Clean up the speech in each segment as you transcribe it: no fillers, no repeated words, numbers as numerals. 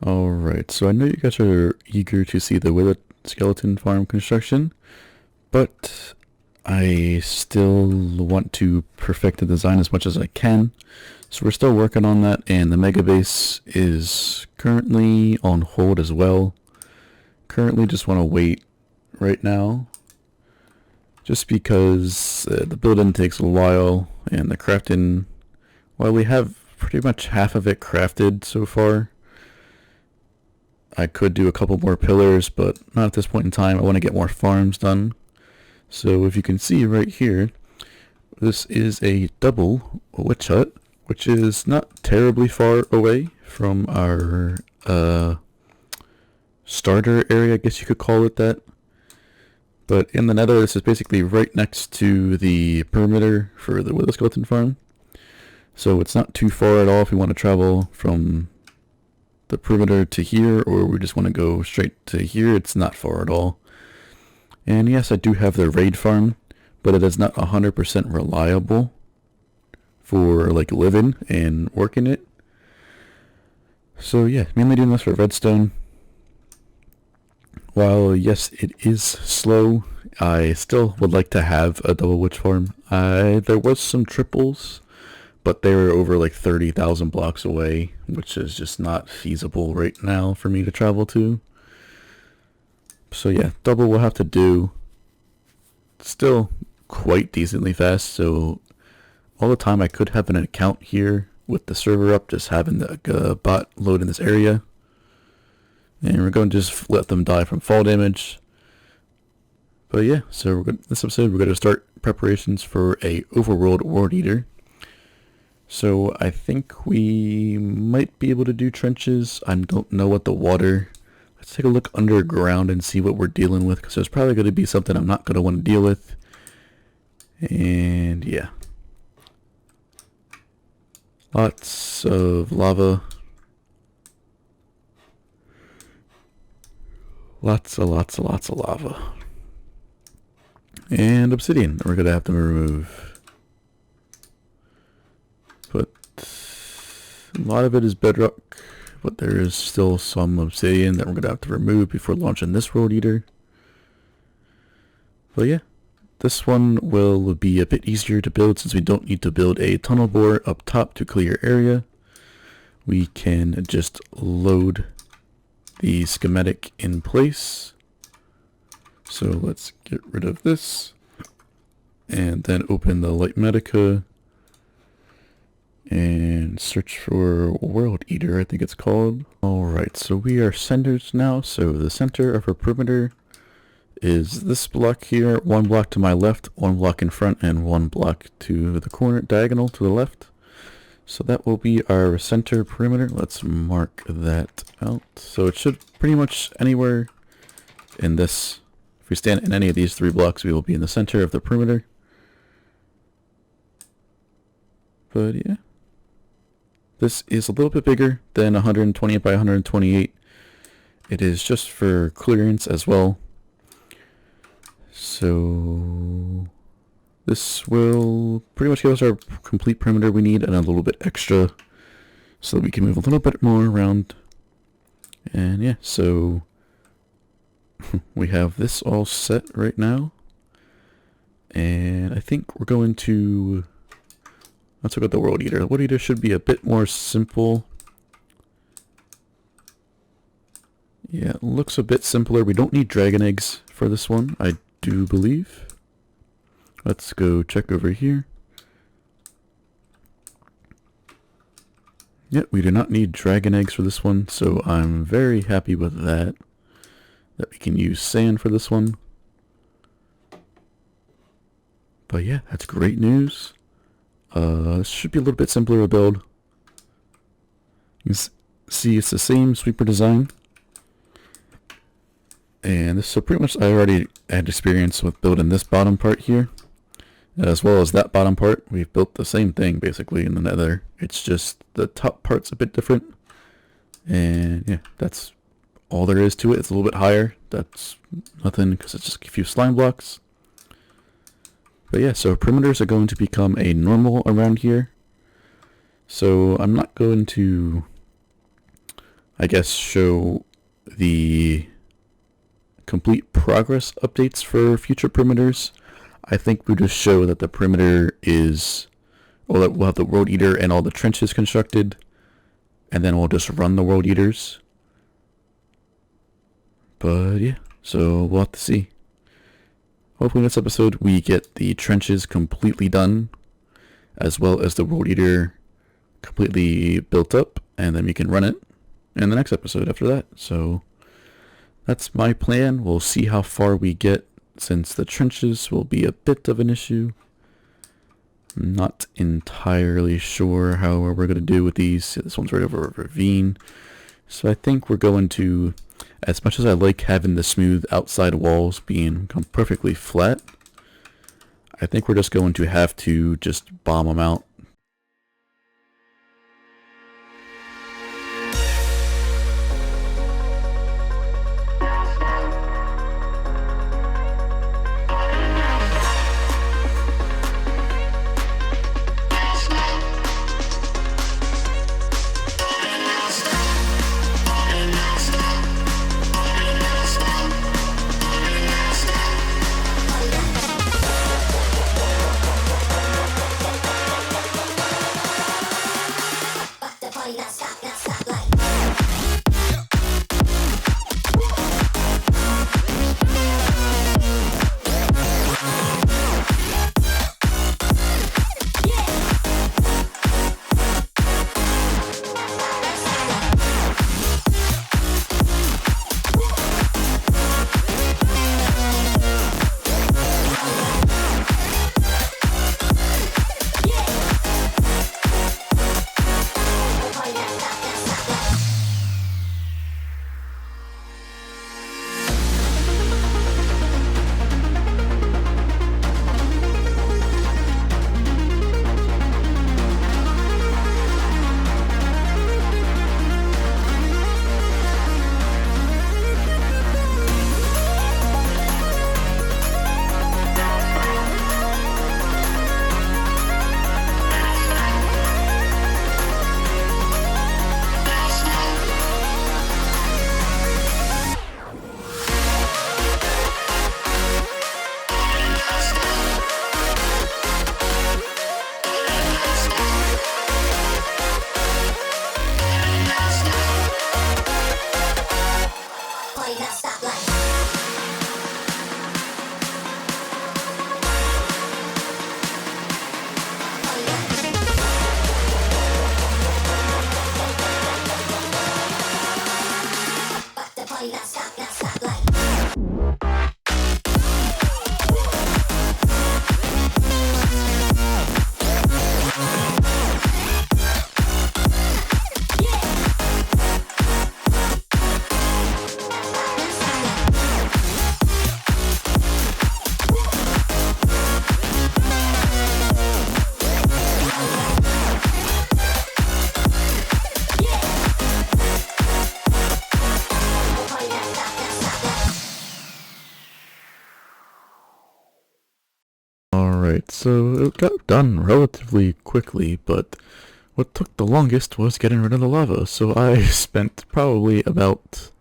Alright, so I know you guys are eager to see the Willet skeleton farm construction, but I still want to perfect the design as much as I can. So we're still working on that, and the mega base is currently on hold as well. Currently just want to wait right now, just because the building takes a while, and the crafting, while we have pretty much half of it crafted so far, I could do a couple more pillars, but not at this point in time. I want to get more farms done. So if you can see right here, this is a double witch hut, which is not terribly far away from our starter area, I guess you could call it that. But in the nether, this is basically right next to the perimeter for the Wither Skeleton farm. So it's not too far at all if we want to travel from the perimeter to here, or we just want to go straight to here. It's not far at all. And yes, I do have the raid farm, but it is not 100% reliable for like living and working it. So yeah, mainly doing this for redstone. While yes, it is slow, I still would like to have a double witch farm. There was some triples, but they were over like 30,000 blocks away, which is just not feasible right now for me to travel to. So yeah, double will have to do. Still quite decently fast, so all the time I could have an account here with the server up, just having the bot load in this area. And we're going to just let them die from fall damage. But yeah, so this episode we're going to start preparations for a overworld ward eater. So I think we might be able to do trenches. I don't know what the water. Let's take a look underground and see what we're dealing with, because there's probably going to be something I'm not going to want to deal with. And yeah. Lots of lava. Lots of lava. And obsidian that we're going to have to remove. But a lot of it is bedrock, but there is still some obsidian that we're going to have to remove before launching this world eater. But yeah, this one will be a bit easier to build since we don't need to build a tunnel bore up top to clear area. We can just load the schematic in place. So let's get rid of this and then open the Light Medica and search for World Eater, I think it's called. Alright, so we are centered now. So the center of our perimeter is this block here, one block to my left, one block in front, and one block to the corner diagonal to the left. So that will be our center perimeter. Let's mark that out. So it should pretty much anywhere in this, if we stand in any of these 3 blocks, we will be in the center of the perimeter. But yeah, this is a little bit bigger than 128 by 128. It is just for clearance as well. So this will pretty much give us our complete perimeter we need and a little bit extra so that we can move a little bit more around. And yeah, so we have this all set right now. And I think we're going to, let's look at the World Eater. The World Eater should be a bit more simple. Yeah, it looks a bit simpler. We don't need dragon eggs for this one, I do believe. Let's go check over here. Yep, we do not need dragon eggs for this one, so I'm very happy with that. That we can use sand for this one. But yeah, that's great news. This should be a little bit simpler to build. You can see it's the same sweeper design. And this, so pretty much I already had experience with building this bottom part here. As well as that bottom part. We've built the same thing basically in the nether. It's just the top part's a bit different. And yeah, that's all there is to it. It's a little bit higher. That's nothing because it's just a few slime blocks. But yeah, so perimeters are going to become a normal around here. So I'm not going to, I guess, show the complete progress updates for future perimeters. I think we'll just show that the perimeter is, well, we'll have the World Eater and all the trenches constructed, and then we'll just run the World Eaters. But yeah, so we'll have to see. Hopefully in this episode we get the trenches completely done, as well as the World Eater completely built up, and then we can run it in the next episode after that. So that's my plan. We'll see how far we get, since the trenches will be a bit of an issue. I'm not entirely sure how we're going to do with these. This one's right over a ravine. So I think we're going to, as much as I like having the smooth outside walls being perfectly flat, I think we're just going to have to just bomb them out. Alright, so it got done relatively quickly, but what took the longest was getting rid of the lava. So I spent probably about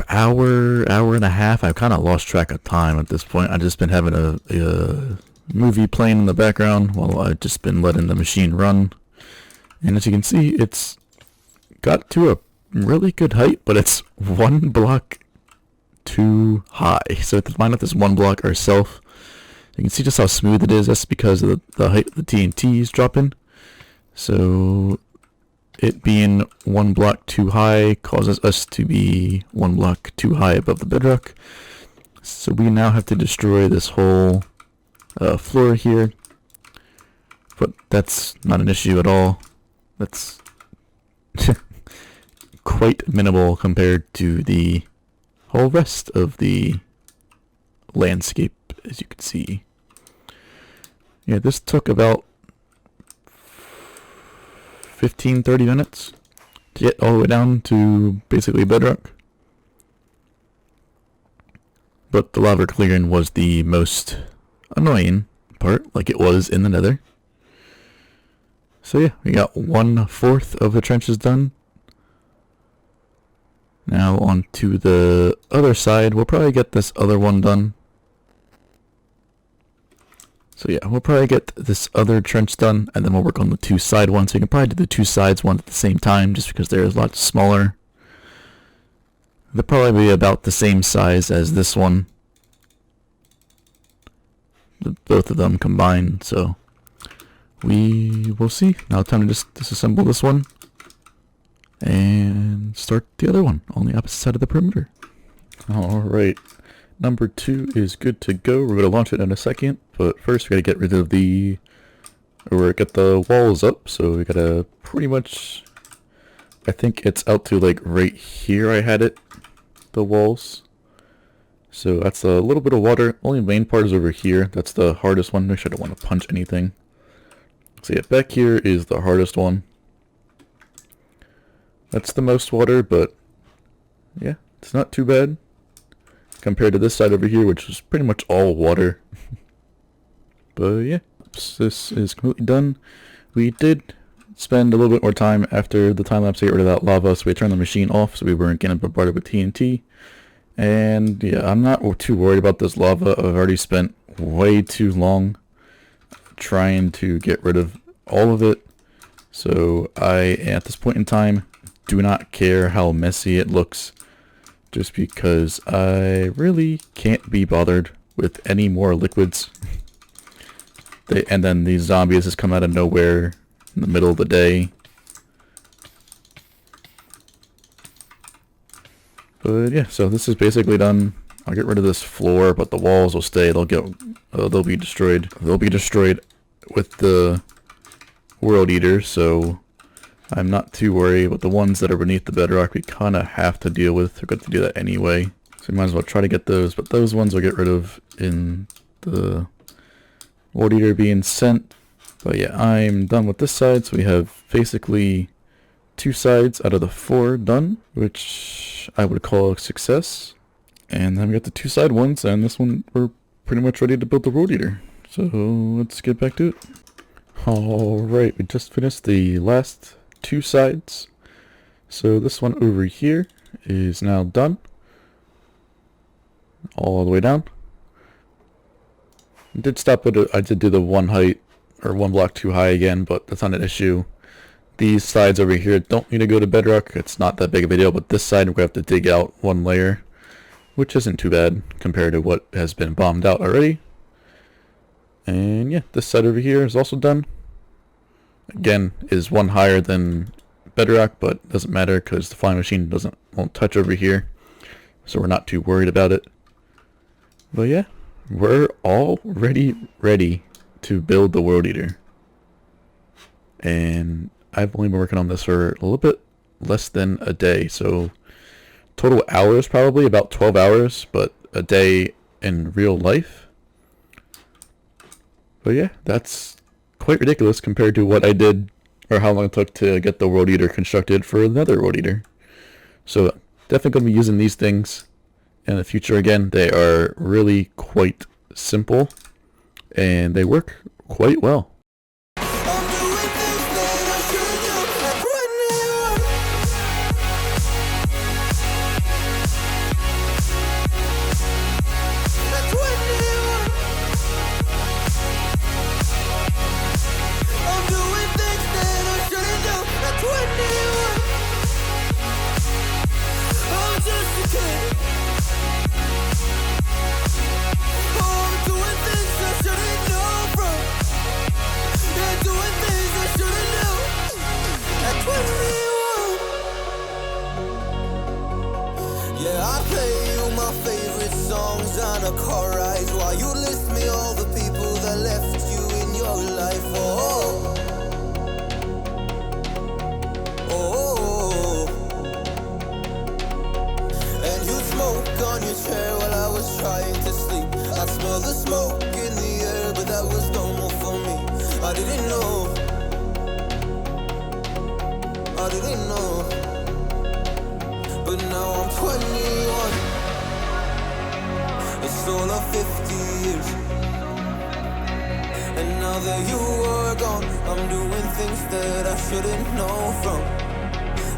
hour and a half. I've kind of lost track of time at this point. I've just been having a movie playing in the background while I've just been letting the machine run. And as you can see, it's got to a really good height, but it's one block too high. So to line up this one block ourselves, you can see just how smooth it is. That's because of the height of the TNT is dropping. So it being one block too high causes us to be one block too high above the bedrock. So we now have to destroy this whole floor here. But that's not an issue at all. That's quite minimal compared to the whole rest of the landscape, as you can see. Yeah, this took about 15-30 minutes to get all the way down to basically bedrock. But the lava clearing was the most annoying part, like it was in the nether. So yeah, we got 1/4 of the trenches done. Now on to the other side. We'll probably get this other one done. So yeah, we'll probably get this other trench done, and then we'll work on the two side ones. So you can probably do the two sides one at the same time, just because they're a lot smaller. They'll probably be about the same size as this one. Both of them combined, so we will see. Now time to just disassemble this one and start the other one on the opposite side of the perimeter. Alright, number 2 is good to go. We're going to launch it in a second, but first we got to get rid of get the walls up. So we got to pretty much, I think it's out to like right here I had it, the walls. So that's a little bit of water. Only main part is over here. That's the hardest one. Make sure I don't want to punch anything. So yeah, back here is the hardest one. That's the most water, but yeah, it's not too bad compared to this side over here, which is pretty much all water. But yeah, this is completely done. We did spend a little bit more time after the time lapse to get rid of that lava, so we turned the machine off so we weren't getting bombarded with TNT. And yeah, I'm not too worried about this lava. I've already spent way too long trying to get rid of all of it. So at this point in time, do not care how messy it looks, just because I really can't be bothered with any more liquids. And then these zombies just come out of nowhere in the middle of the day. But yeah, so this is basically done. I'll get rid of this floor, but the walls will stay. They'll be destroyed. They'll be destroyed with the World Eater, so I'm not too worried. But the ones that are beneath the bedrock, we kind of have to deal with. We're going to do that anyway, so we might as well try to get those. But those ones will get rid of in the World Eater being sent. But yeah, I'm done with this side, so we have basically 2 sides out of the 4 done, which I would call a success. And then we got the 2 side ones, and this one we're pretty much ready to build the World Eater. So let's get back to it. Alright, we just finished the last 2 sides. So this one over here is now done. All the way down. I did stop at I did do the 1 height, or 1 block too high again, but that's not an issue. These sides over here don't need to go to bedrock. It's not that big of a deal, but this side we're going to have to dig out 1 layer, which isn't too bad compared to what has been bombed out already. And yeah, this side over here is also done. Again, is 1 higher than bedrock, but it doesn't matter because the flying machine won't touch over here, so we're not too worried about it. But yeah, we're already ready to build the World Eater. And I've only been working on this for a little bit less than a day, so total hours probably about 12 hours, but a day in real life. But yeah, that's quite ridiculous compared to what I did, or how long it took to get the World Eater constructed for another World Eater. So definitely going to be using these things in the future again. They are really quite simple, and they work quite well. Yeah, I play you my favorite songs on a car ride while you list me all the people that left you in your life. Oh, oh, and you smoke on your chair while I was trying to sleep. I smell the smoke in the air, but that was normal for me. I didn't know. I didn't know. But now I'm 21. It's all of 50 years. And now that you are gone, I'm doing things that I shouldn't know from.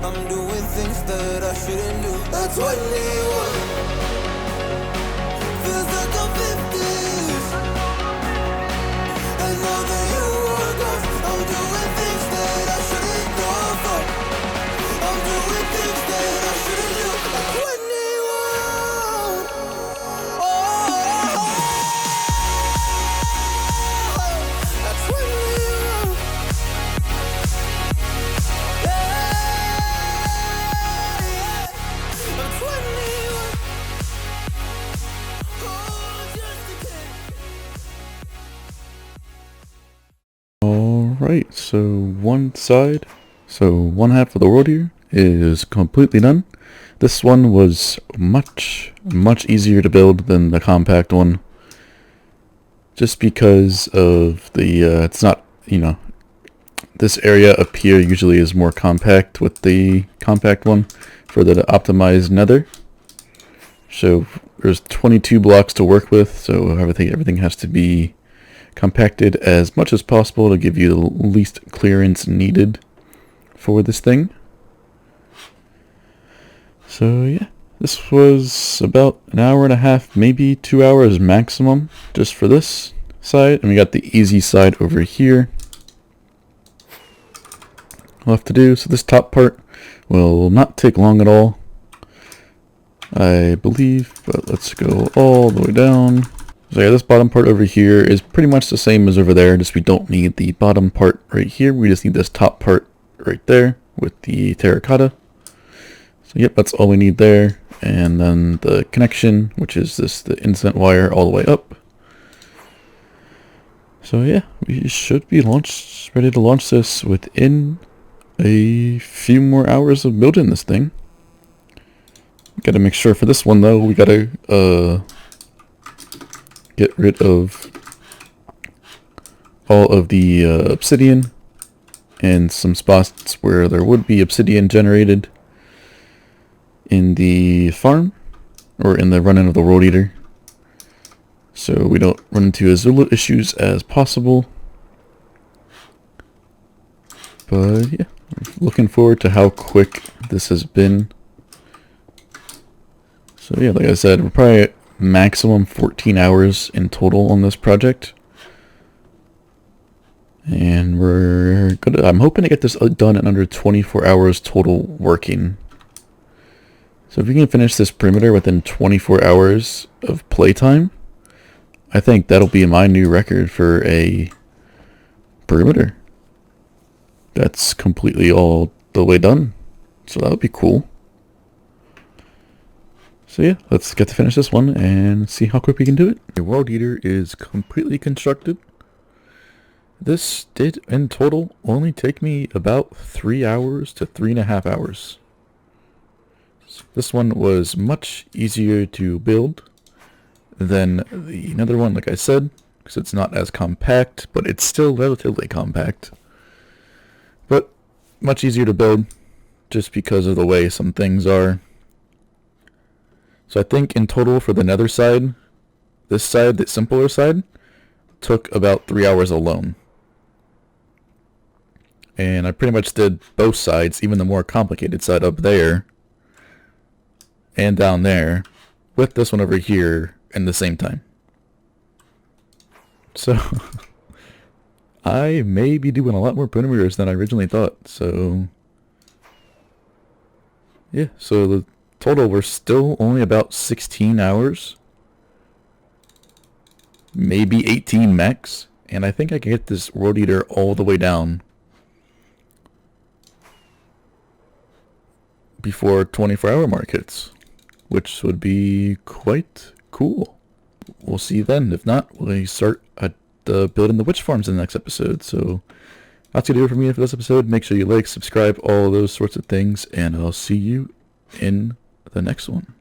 I'm doing things that I shouldn't do. at 21. Feels like I'm 50s. And now that you are gone, I'm doing things that I shouldn't go for. I'm doing things that I shouldn't do at 21. Oh, at 21. I'm 21. Oh, just a kid. Alright, so one half of the world here is completely done. This one was much easier to build than the compact one. Just because of the, it's not, this area up here usually is more compact with the compact one for the optimized nether. So there's 22 blocks to work with, so everything has to be compacted as much as possible to give you the least clearance needed for this thing. So yeah, this was about an hour and a half, maybe 2 hours maximum just for this side, and we got the easy side over here left to do. So this top part will not take long at all, I believe, but let's go all the way down. So yeah, this bottom part over here is pretty much the same as over there, just we don't need the bottom part right here. We just need this top part right there with the terracotta. So yep, that's all we need there. And then the connection, which is the instant wire all the way up. So yeah, we should be ready to launch this within a few more hours of building this thing. Gotta make sure for this one though, we gotta get rid of all of the obsidian and some spots where there would be obsidian generated in the farm or in the run-in of the world eater, so we don't run into as little issues as possible. But yeah, looking forward to how quick this has been. So yeah, like I said, we're probably at maximum 14 hours in total on this project. And I'm hoping to get this done in under 24 hours total working. So if we can finish this perimeter within 24 hours of playtime, I think that'll be my new record for a perimeter. That's completely all the way done. So that would be cool. So yeah, let's get to finish this one and see how quick we can do it. The world eater is completely constructed. This did in total only take me about 3 hours to 3.5 hours. This one was much easier to build than the nether one, like I said, because it's not as compact, but it's still relatively compact. But much easier to build just because of the way some things are. So I think in total for the nether side, this side, the simpler side, took about 3 hours alone. And I pretty much did both sides, even the more complicated side up there and down there, with this one over here in the same time. So I may be doing a lot more perimeters than I originally thought. So yeah, so the total, we're still only about 16 hours, maybe 18 max, and I think I can get this world eater all the way down before 24-hour mark hits, which would be quite cool. We'll see then. If not, we'll start building the witch farms in the next episode. So that's gonna do it for me for this episode. Make sure you like, subscribe, all those sorts of things, and I'll see you in the next one.